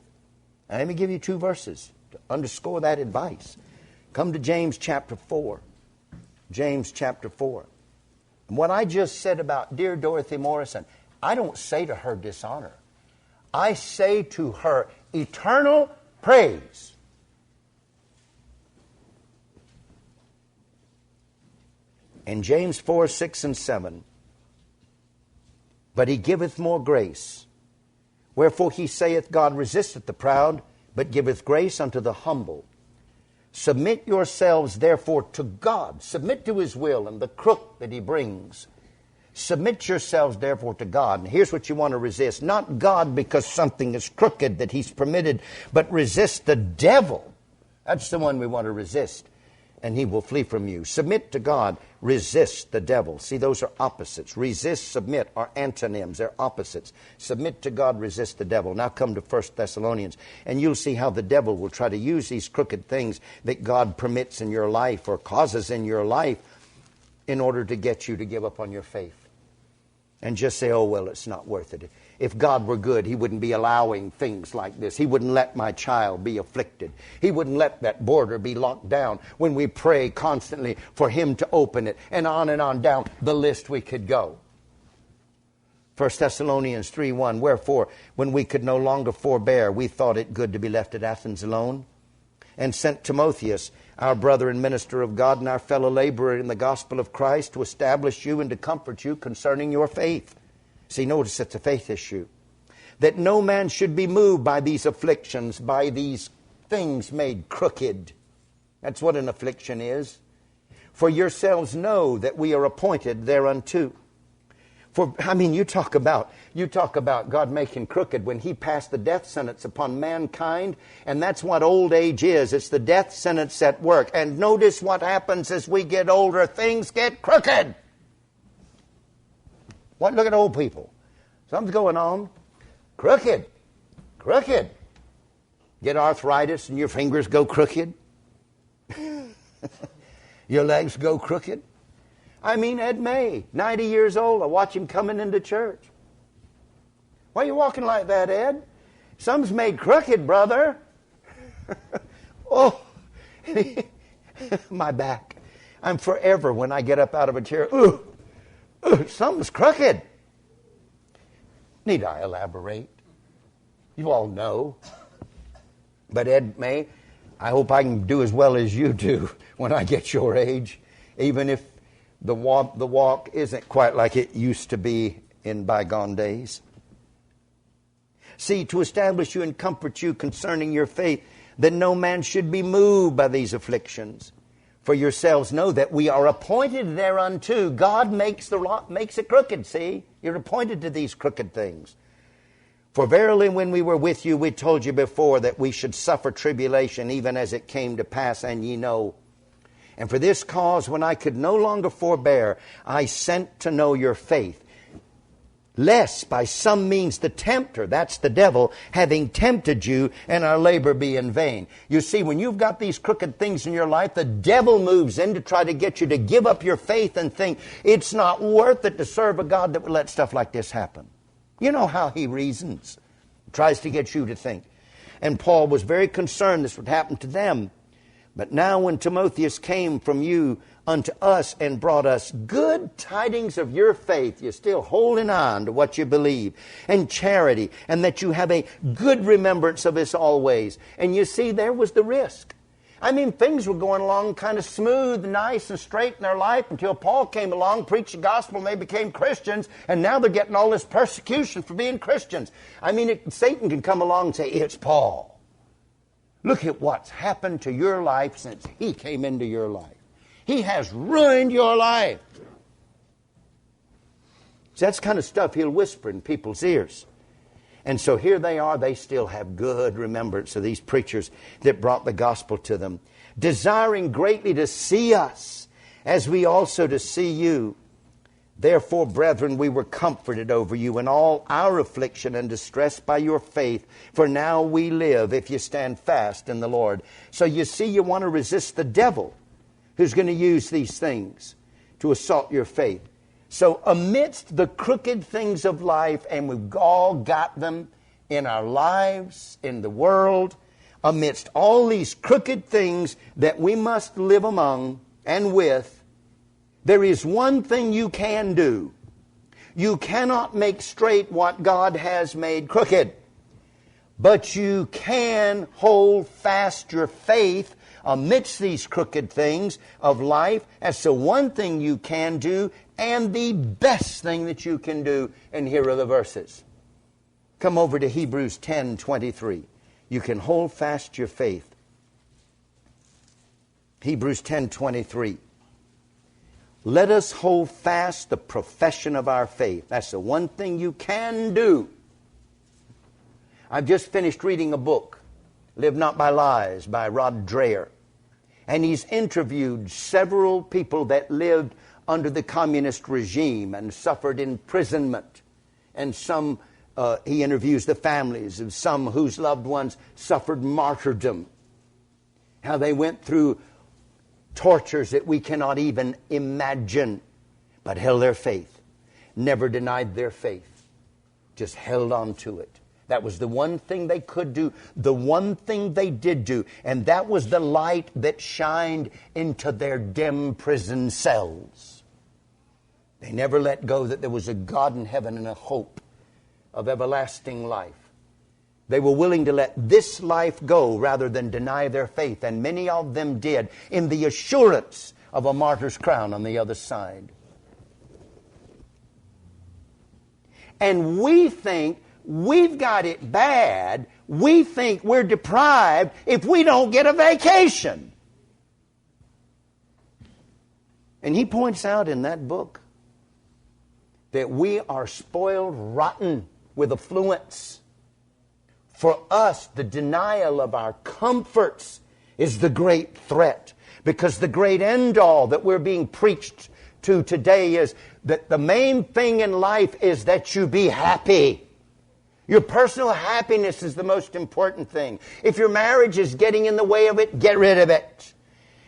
Now, let me give you 2 verses to underscore that advice. Come to James chapter 4. James chapter 4. And what I just said about dear Dorothy Morrison, I don't say to her dishonor. I say to her eternal praise. In James 4, 6, and 7, but He giveth more grace. Wherefore He saith, God resisteth the proud, but giveth grace unto the humble. Submit yourselves therefore to God. Submit to His will and the crook that He brings. Submit yourselves, therefore, to God. And here's what you want to resist. Not God because something is crooked that He's permitted, but resist the devil. That's the one we want to resist, and he will flee from you. Submit to God. Resist the devil. See, those are opposites. Resist, submit are antonyms. They're opposites. Submit to God, resist the devil. Now come to 1 Thessalonians, and you'll see how the devil will try to use these crooked things that God permits in your life or causes in your life in order to get you to give up on your faith. And just say, oh, well, it's not worth it. If God were good, He wouldn't be allowing things like this. He wouldn't let my child be afflicted. He wouldn't let that border be locked down when we pray constantly for Him to open it. And on down the list we could go. 1 Thessalonians 3:1, wherefore, when we could no longer forbear, we thought it good to be left at Athens alone, and sent Timotheus, our brother and minister of God and our fellow laborer in the gospel of Christ, to establish you and to comfort you concerning your faith. See, notice it's a faith issue. That no man should be moved by these afflictions, by these things made crooked. That's what an affliction is. For yourselves know that we are appointed thereunto. For, I mean, you talk about God making crooked when He passed the death sentence upon mankind, and that's what old age is. It's the death sentence at work. And notice what happens as we get older. Things get crooked. What? Look at old people. Something's going on. Crooked. Crooked. Get arthritis and your fingers go crooked. Your legs go crooked. I mean, Ed May, 90 years old. I watch him coming into church. Why are you walking like that, Ed? Something's made crooked, brother. Oh, my back. I'm forever, when I get up out of a chair, ooh, something's crooked. Need I elaborate? You all know. But Ed May, I hope I can do as well as you do when I get your age, even if the walk isn't quite like it used to be in bygone days. See, to establish you and comfort you concerning your faith, that no man should be moved by these afflictions. For yourselves know that we are appointed thereunto. God makes it crooked, see? You're appointed to these crooked things. For verily when we were with you, we told you before that we should suffer tribulation, even as it came to pass, and ye know. And for this cause, when I could no longer forbear, I sent to know your faith, lest by some means the tempter, that's the devil, having tempted you, and our labor be in vain. You see, when you've got these crooked things in your life, the devil moves in to try to get you to give up your faith and think it's not worth it to serve a God that would let stuff like this happen. You know how he reasons. Tries to get you to think. And Paul was very concerned this would happen to them. But now when Timotheus came from you unto us and brought us good tidings of your faith, you're still holding on to what you believe, and charity, and that you have a good remembrance of us always. And you see, there was the risk. I mean, things were going along kind of smooth, nice, and straight in their life until Paul came along, preached the gospel, and they became Christians, and now they're getting all this persecution for being Christians. I mean, Satan can come along and say, it's Paul. Look at what's happened to your life since he came into your life. He has ruined your life. So that's the kind of stuff he'll whisper in people's ears. And so here they are, they still have good remembrance of these preachers that brought the gospel to them, desiring greatly to see us, as we also to see you. Therefore, brethren, we were comforted over you in all our affliction and distress by your faith, for now we live if you stand fast in the Lord. So you see, you want to resist the devil who's going to use these things to assault your faith. So amidst the crooked things of life, and we've all got them in our lives, in the world, amidst all these crooked things that we must live among and with, there is one thing you can do. You cannot make straight what God has made crooked. But you can hold fast your faith amidst these crooked things of life. That's the one thing you can do, and the best thing that you can do. And here are the verses. Come over to Hebrews 10:23. You can hold fast your faith. Hebrews 10:23. Let us hold fast the profession of our faith. That's the one thing you can do. I've just finished reading a book, Live Not by Lies, by Rod Dreher. And he's interviewed several people that lived under the communist regime and suffered imprisonment. And some, he interviews the families of some whose loved ones suffered martyrdom. How they went through tortures that we cannot even imagine, but held their faith. Never denied their faith. Just held on to it. That was the one thing they could do, the one thing they did do, and that was the light that shined into their dim prison cells. They never let go that there was a God in heaven and a hope of everlasting life. They were willing to let this life go rather than deny their faith, and many of them did, in the assurance of a martyr's crown on the other side. And we think we've got it bad. We think we're deprived if we don't get a vacation. And he points out in that book that we are spoiled rotten with affluence. For us, the denial of our comforts is the great threat. Because the great end-all that we're being preached to today is that the main thing in life is that you be happy. Your personal happiness is the most important thing. If your marriage is getting in the way of it, get rid of it.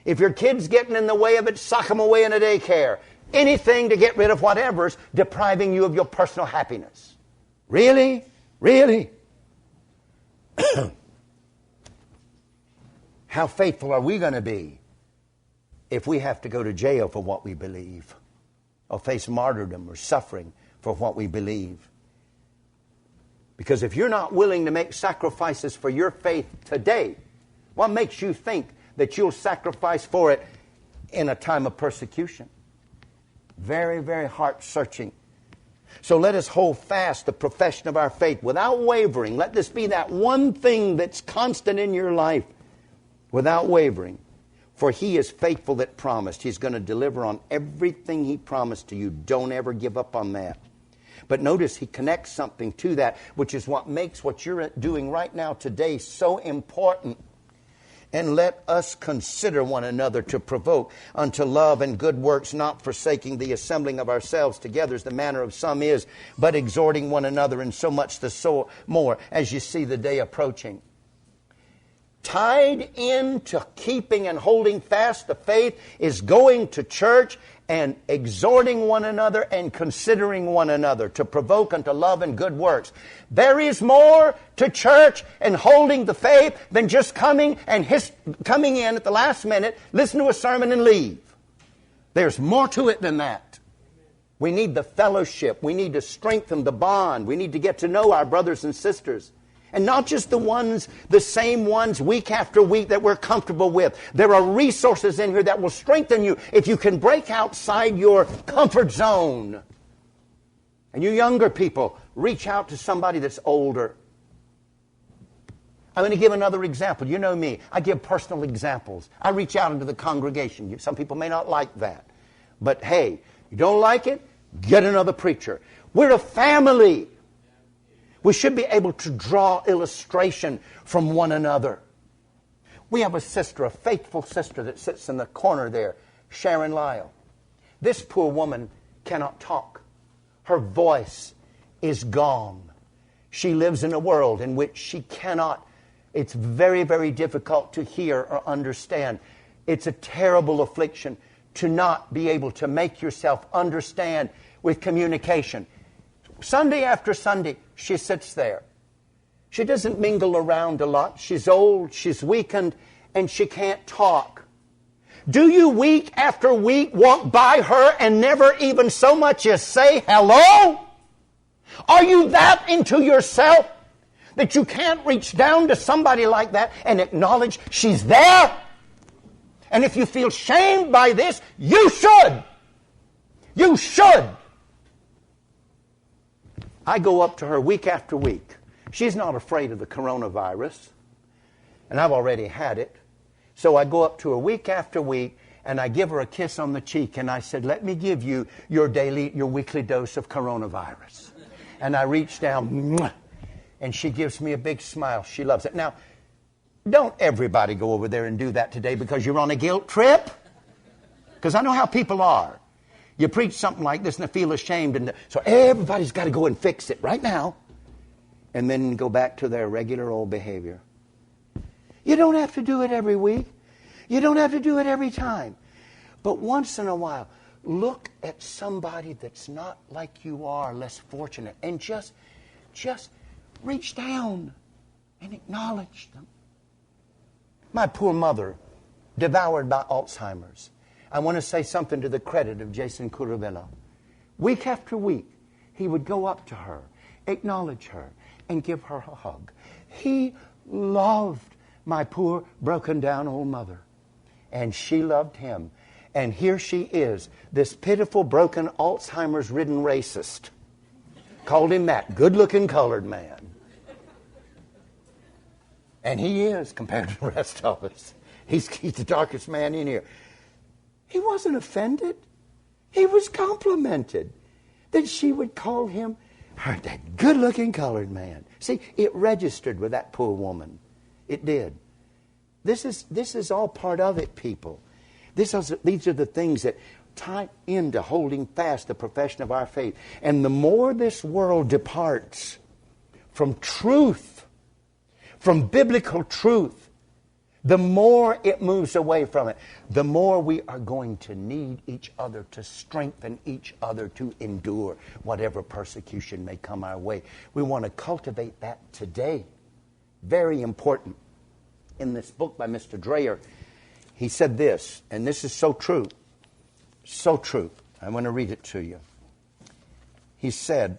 If your kid's getting in the way of it, sock them away in a daycare. Anything to get rid of whatever's depriving you of your personal happiness. Really? Really? How faithful are we going to be if we have to go to jail for what we believe, or face martyrdom or suffering for what we believe? Because if you're not willing to make sacrifices for your faith today, what makes you think that you'll sacrifice for it in a time of persecution? Very, very heart-searching. So let us hold fast the profession of our faith without wavering. Let this be that one thing that's constant in your life without wavering. For He is faithful that promised. He's going to deliver on everything He promised to you. Don't ever give up on that. But notice He connects something to that, which is what makes what you're doing right now today so important. And let us consider one another to provoke unto love and good works, not forsaking the assembling of ourselves together as the manner of some is, but exhorting one another, and so much the more as you see the day approaching. Tied into keeping and holding fast the faith is going to church and exhorting one another and considering one another to provoke unto love and good works. There is more to church and holding the faith than just coming in at the last minute, listen to a sermon and leave. There's more to it than that. We need the fellowship. We need to strengthen the bond. We need to get to know our brothers and sisters. And not just the same ones week after week that we're comfortable with. There are resources in here that will strengthen you if you can break outside your comfort zone. And you younger people, reach out to somebody that's older. I'm going to give another example. You know me. I give personal examples. I reach out into the congregation. Some people may not like that. But hey, you don't like it? Get another preacher. We're a family. We should be able to draw illustration from one another. We have a sister, a faithful sister that sits in the corner there, Sharon Lyle. This poor woman cannot talk. Her voice is gone. She lives in a world in which she cannot. It's very, very difficult to hear or understand. It's a terrible affliction to not be able to make yourself understand with communication. Sunday after Sunday, she sits there. She doesn't mingle around a lot. She's old, she's weakened, and she can't talk. Do you week after week walk by her and never even so much as say hello? Are you that into yourself that you can't reach down to somebody like that and acknowledge she's there? And if you feel shamed by this, you should. You should. I go up to her week after week. She's not afraid of the coronavirus, and I've already had it. So I go up to her week after week, And I give her a kiss on the cheek, and I said, let me give you your weekly dose of coronavirus. And I reach down, and she gives me a big smile. She loves it. Now, don't everybody go over there and do that today because you're on a guilt trip. Because I know how people are. You preach something like this and they feel ashamed, and so everybody's got to go and fix it right now. And then go back to their regular old behavior. You don't have to do it every week. You don't have to do it every time. But once in a while, look at somebody that's not like you are, less fortunate, and just reach down and acknowledge them. My poor mother, devoured by Alzheimer's. I want to say something to the credit of Jason Curavilla. Week after week, he would go up to her, acknowledge her, and give her a hug. He loved my poor, broken down old mother. And she loved him. And here she is, this pitiful, broken, Alzheimer's-ridden racist. Called him that good-looking colored man. And he is, compared to the rest of us. He's the darkest man in here. He wasn't offended. He was complimented that she would call him that good-looking colored man. See, it registered with that poor woman. It did. This is all part of it, people. These are the things that tie into holding fast the profession of our faith. And the more this world departs from truth, from biblical truth, the more it moves away from it, the more we are going to need each other to strengthen each other to endure whatever persecution may come our way. We want to cultivate that today. Very important. In this book by Mr. Dreyer, he said this, and this is so true. So true. I want to read it to you. He said,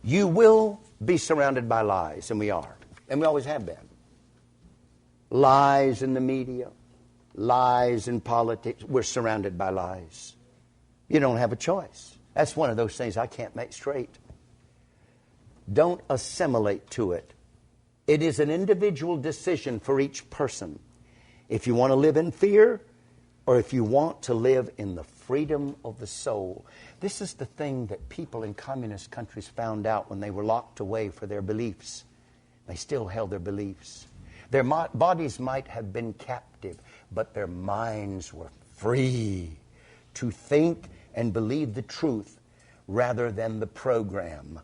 you will be surrounded by lies, and we are. And we always have been. Lies in the media, lies in politics. We're surrounded by lies. You don't have a choice. That's one of those things I can't make straight. Don't assimilate to it. It is an individual decision for each person. If you want to live in fear, or if you want to live in the freedom of the soul. This is the thing that people in communist countries found out when they were locked away for their beliefs. They still held their beliefs. Their bodies might have been captive, but their minds were free to think and believe the truth rather than the program.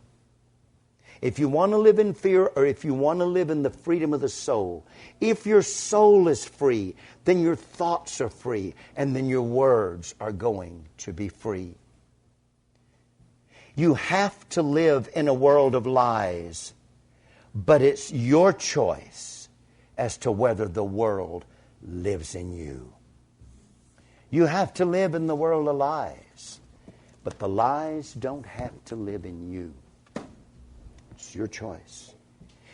If you want to live in fear, or if you want to live in the freedom of the soul, if your soul is free, then your thoughts are free, and then your words are going to be free. You have to live in a world of lies, but it's your choice as to whether the world lives in you. You have to live in the world of lies, but the lies don't have to live in you. It's your choice.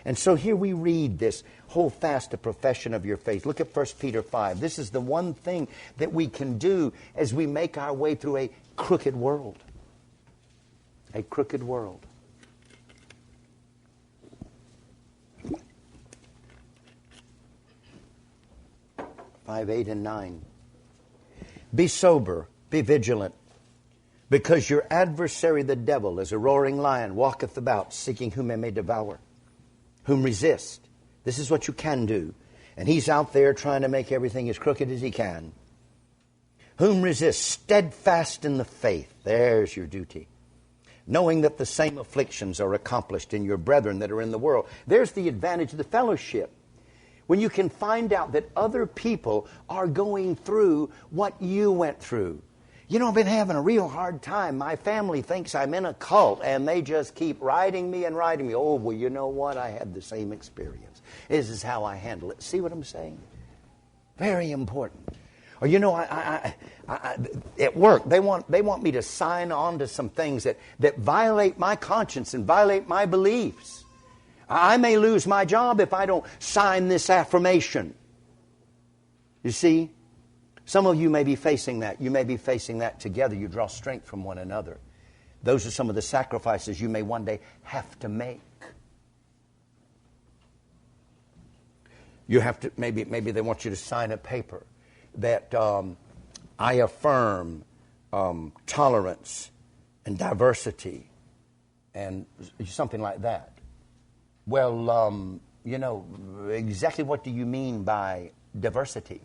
And so here we read this, hold fast the profession of your faith. Look at 1 Peter 5. This is the one thing that we can do as we make our way through a crooked world. A crooked world. 5, 8, and 9. Be sober, be vigilant. Because your adversary the devil, as a roaring lion, walketh about, seeking whom he may devour. Whom resist. This is what you can do. And he's out there trying to make everything as crooked as he can. Whom resist, steadfast in the faith. There's your duty. Knowing that the same afflictions are accomplished in your brethren that are in the world. There's the advantage of the fellowship. When you can find out that other people are going through what you went through. You know, I've been having a real hard time. My family thinks I'm in a cult, and they just keep riding me and riding me. Oh, well, you know what? I had the same experience. This is how I handle it. See what I'm saying? Very important. Or, you know, I at work, they want me to sign on to some things that violate my conscience and violate my beliefs. I may lose my job if I don't sign this affirmation. You see? Some of you may be facing that. You may be facing that together. You draw strength from one another. Those are some of the sacrifices you may one day have to make. You have to, maybe they want you to sign a paper that I affirm tolerance and diversity and something like that. Well, exactly what do you mean by diversity?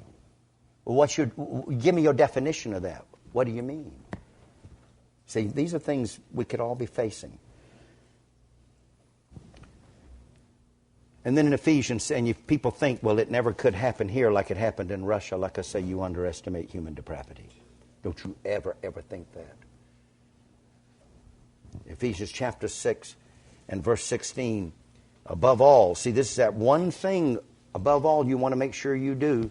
Give me your definition of that. What do you mean? See, these are things we could all be facing. And then in Ephesians, and if people think, well, it never could happen here like it happened in Russia, like I say, you underestimate human depravity. Don't you ever think that. Ephesians chapter 6 and verse 16, above all, see, this is that one thing, above all, you want to make sure you do,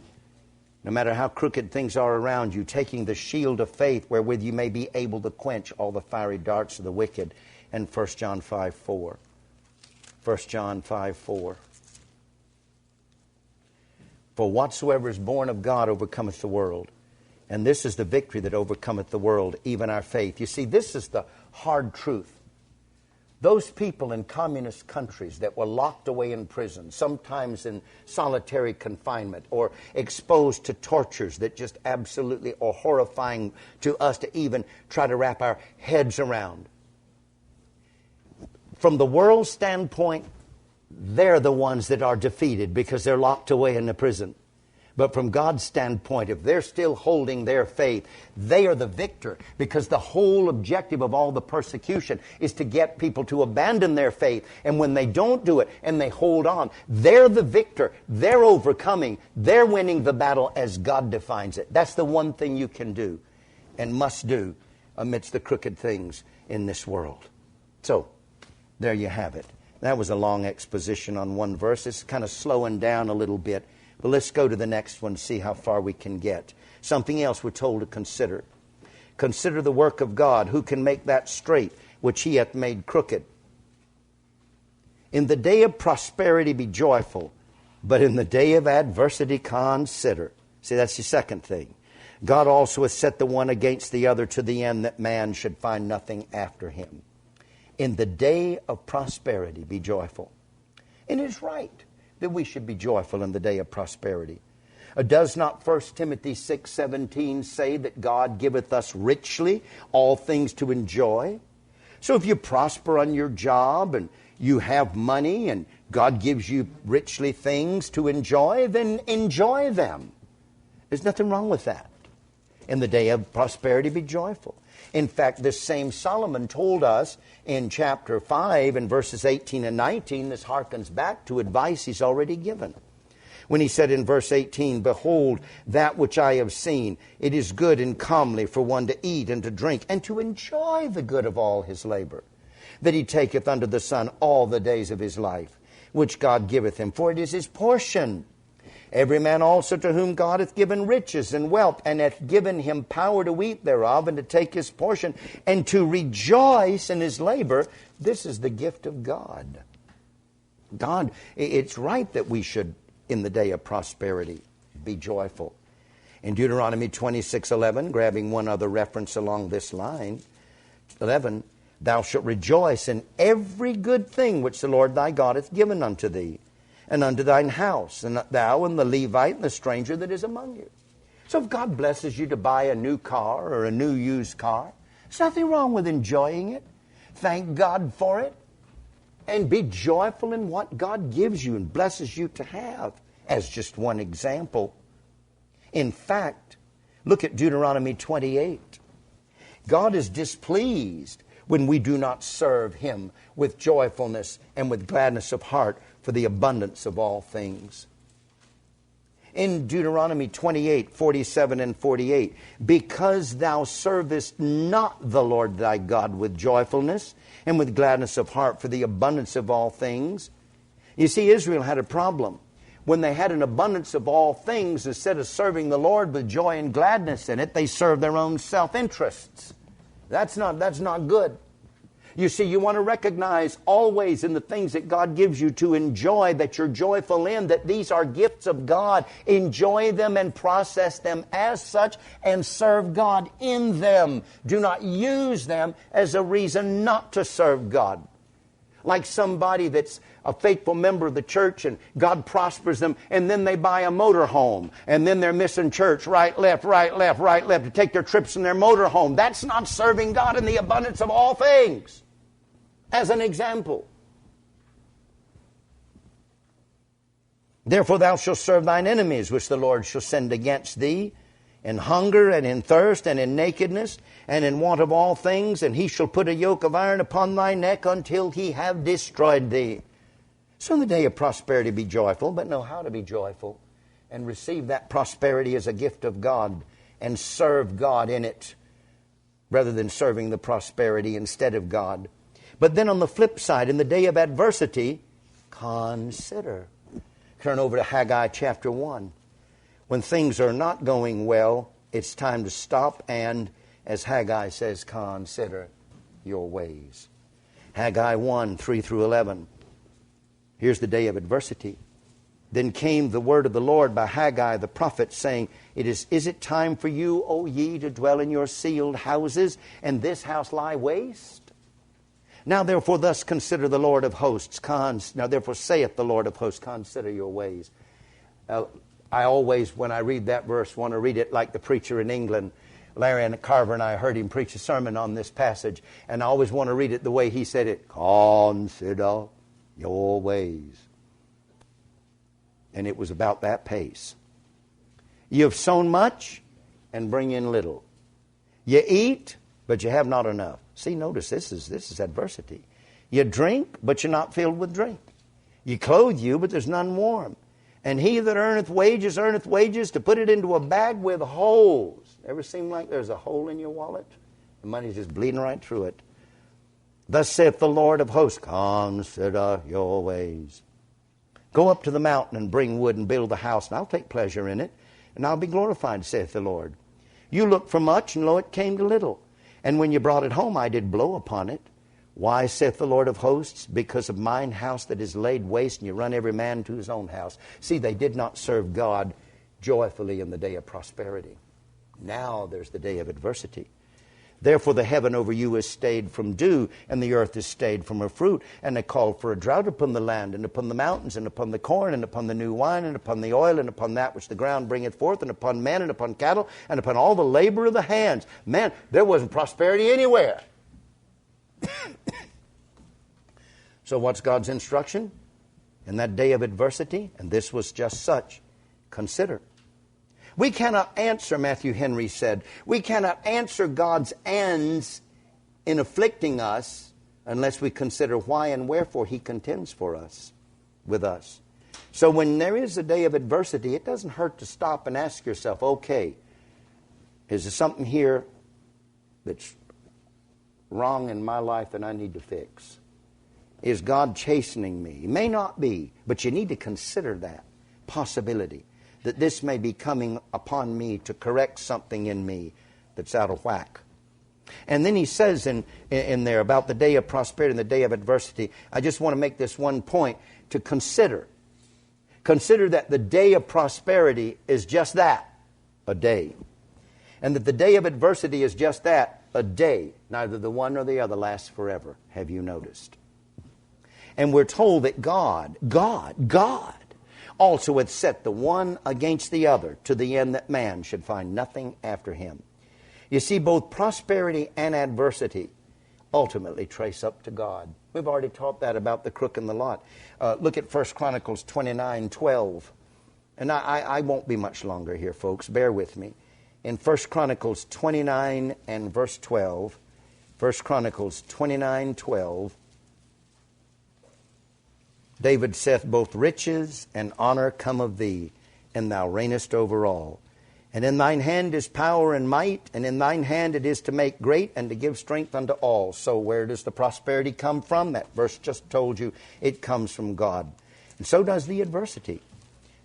no matter how crooked things are around you, taking the shield of faith wherewith you may be able to quench all the fiery darts of the wicked. And 1 John 5:4. 1 John 5:4. For whatsoever is born of God overcometh the world. And this is the victory that overcometh the world, even our faith. You see, this is the hard truth. Those people in communist countries that were locked away in prison, sometimes in solitary confinement, or exposed to tortures that just absolutely are horrifying to us to even try to wrap our heads around. From the world's standpoint, they're the ones that are defeated because they're locked away in the prison. But from God's standpoint, if they're still holding their faith, they are the victor, because the whole objective of all the persecution is to get people to abandon their faith. And when they don't do it and they hold on, they're the victor. They're overcoming. They're winning the battle as God defines it. That's the one thing you can do and must do amidst the crooked things in this world. So, there you have it. That was a long exposition on one verse. It's kind of slowing down a little bit. But let's go to the next one and see how far we can get. Something else we're told to consider. Consider the work of God, who can make that straight which he hath made crooked. In the day of prosperity be joyful, but in the day of adversity consider. See, that's the second thing. God also hath set the one against the other, to the end that man should find nothing after him. In the day of prosperity be joyful. And it is right that we should be joyful in the day of prosperity. Does not 1 Timothy 6:17 say that God giveth us richly all things to enjoy? So if you prosper on your job and you have money and God gives you richly things to enjoy, then enjoy them. There's nothing wrong with that. In the day of prosperity be joyful. In fact, this same Solomon told us in chapter 5 and verses 18 and 19, this harkens back to advice he's already given. When he said in verse 18, behold, that which I have seen, it is good and comely for one to eat and to drink, and to enjoy the good of all his labor, that he taketh under the sun all the days of his life, which God giveth him, for it is his portion. Every man also to whom God hath given riches and wealth, and hath given him power to eat thereof, and to take his portion, and to rejoice in his labor, this is the gift of God. God, it's right that we should, in the day of prosperity, be joyful. In Deuteronomy 26:11, grabbing one other reference along this line, 11, thou shalt rejoice in every good thing which the Lord thy God hath given unto thee, and unto thine house, and thou and the Levite and the stranger that is among you. So if God blesses you to buy a new car or a new used car, there's nothing wrong with enjoying it. Thank God for it. And be joyful in what God gives you and blesses you to have, as just one example. In fact, look at Deuteronomy 28. God is displeased when we do not serve him with joyfulness and with gladness of heart for the abundance of all things. In Deuteronomy 28:47 and 48, because thou servest not the Lord thy God with joyfulness and with gladness of heart for the abundance of all things. You see, Israel had a problem. When they had an abundance of all things, instead of serving the Lord with joy and gladness in it, they served their own self-interests. That's not good. You see, you want to recognize always in the things that God gives you to enjoy, that you're joyful in, that these are gifts of God. Enjoy them and process them as such and serve God in them. Do not use them as a reason not to serve God. Like somebody that's a faithful member of the church and God prospers them, and then they buy a motor home, and then they're missing church, right, left, to take their trips in their motor home. That's not serving God in the abundance of all things. As an example. Therefore thou shalt serve thine enemies, which the Lord shall send against thee, in hunger and in thirst and in nakedness and in want of all things, and he shall put a yoke of iron upon thy neck until he have destroyed thee. So in the day of prosperity be joyful, but know how to be joyful, and receive that prosperity as a gift of God, and serve God in it, rather than serving the prosperity instead of God. But then on the flip side, in the day of adversity, consider. Turn over to Haggai chapter 1. When things are not going well, it's time to stop and, as Haggai says, consider your ways. Haggai 1, 3 through 11. Here's the day of adversity. Then came the word of the Lord by Haggai the prophet, saying, Is it time for you, O ye, to dwell in your sealed houses, and this house lie waste? Now therefore thus consider the Lord of hosts. Now therefore saith the Lord of hosts, consider your ways. I always, when I read that verse, want to read it like the preacher in England. Larry and Carver and I heard him preach a sermon on this passage, and I always want to read it the way he said it. Consider your ways. And it was about that pace. You have sown much and bring in little. You eat, but you have not enough. See, notice this is adversity. You drink, but you're not filled with drink. You clothe you, but there's none warm. And he that earneth wages to put it into a bag with holes. Ever seem like there's a hole in your wallet? The money's just bleeding right through it. Thus saith the Lord of hosts, consider your ways. Go up to the mountain and bring wood and build a house, and I'll take pleasure in it, and I'll be glorified, saith the Lord. You looked for much, and lo, it came to little. And when you brought it home, I did blow upon it. Why, saith the Lord of hosts? Because of mine house that is laid waste, and you run every man to his own house. See, they did not serve God joyfully in the day of prosperity. Now there's the day of adversity. Therefore the heaven over you is stayed from dew, and the earth is stayed from her fruit. And they called for a drought upon the land, and upon the mountains, and upon the corn, and upon the new wine, and upon the oil, and upon that which the ground bringeth forth, and upon men, and upon cattle, and upon all the labor of the hands. Man, there wasn't prosperity anywhere. So what's God's instruction? In that day of adversity, and this was just such, consider. We cannot answer, Matthew Henry said, we cannot answer God's ends in afflicting us unless we consider why and wherefore he contends for us, with us. So when there is a day of adversity, it doesn't hurt to stop and ask yourself, okay, is there something here that's wrong in my life that I need to fix? Is God chastening me? It may not be, but you need to consider that possibility, that this may be coming upon me to correct something in me that's out of whack. And then he says in there about the day of prosperity and the day of adversity, I just want to make this one point to consider. Consider that the day of prosperity is just that, a day. And that the day of adversity is just that, a day. Neither the one nor the other lasts forever. Have you noticed? And we're told that God also hath set the one against the other, to the end that man should find nothing after him. You see, both prosperity and adversity ultimately trace up to God. We've already taught that about the crook and the lot. Look at 1 Chronicles 29:12. And I won't be much longer here, folks. Bear with me. In 1 Chronicles 29 and verse 12, 1 Chronicles 29:12, David saith, both riches and honor come of thee, and thou reignest over all. And in thine hand is power and might, and in thine hand it is to make great and to give strength unto all. So where does the prosperity come from? That verse just told you it comes from God. And so does the adversity.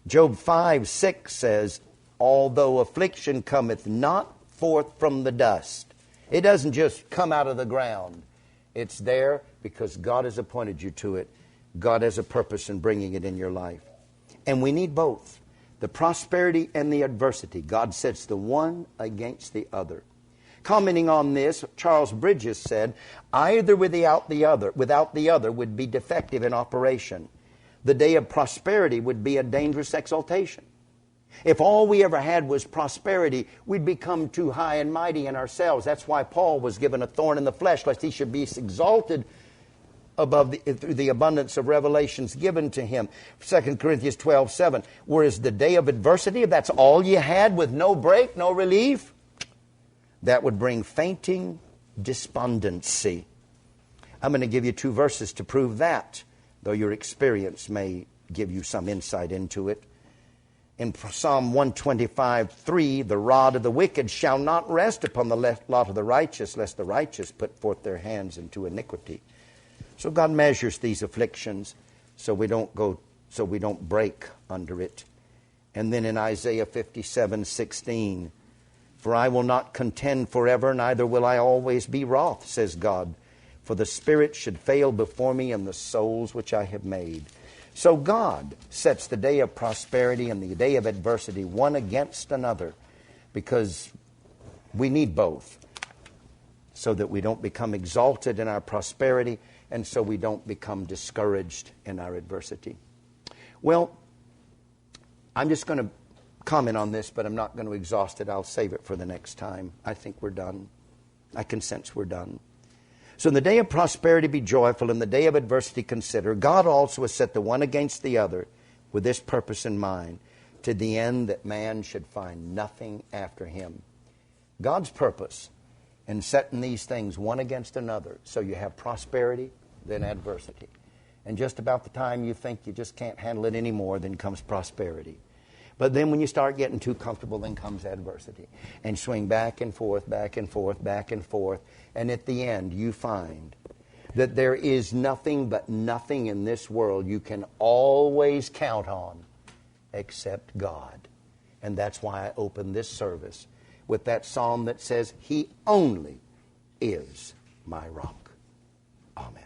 Job 5:6 says, although affliction cometh not forth from the dust. It doesn't just come out of the ground. It's there because God has appointed you to it. God has a purpose in bringing it in your life. And we need both. The prosperity and the adversity. God sets the one against the other. Commenting on this, Charles Bridges said, either without the other would be defective in operation. The day of prosperity would be a dangerous exaltation. If all we ever had was prosperity, we'd become too high and mighty in ourselves. That's why Paul was given a thorn in the flesh, lest he should be exalted above through the abundance of revelations given to him. 2 Corinthians 12:7. Whereas the day of adversity, if that's all you had with no break, no relief, that would bring fainting, despondency. I'm going to give you 2 verses to prove that, though your experience may give you some insight into it. In Psalm 125:3, the rod of the wicked shall not rest upon the lot of the righteous, lest the righteous put forth their hands into iniquity. So God measures these afflictions so we don't break under it. And then in Isaiah 57:16, for I will not contend forever, neither will I always be wroth, says God. For the spirit should fail before me, and the souls which I have made. So God sets the day of prosperity and the day of adversity one against another, because we need both, so that we don't become exalted in our prosperity, and so we don't become discouraged in our adversity. Well, I'm just going to comment on this, but I'm not going to exhaust it. I'll save it for the next time. I think we're done. I can sense we're done. So in the day of prosperity be joyful, in the day of adversity consider. God also has set the one against the other with this purpose in mind, to the end that man should find nothing after him. God's purpose in setting these things one against another, so you have prosperity, then adversity. And just about the time you think you just can't handle it anymore, then comes prosperity. But then when you start getting too comfortable, then comes adversity. And swing back and forth, back and forth, back and forth. And at the end, you find that there is nothing but nothing in this world you can always count on except God. And that's why I open this service with that psalm that says, He only is my rock. Amen.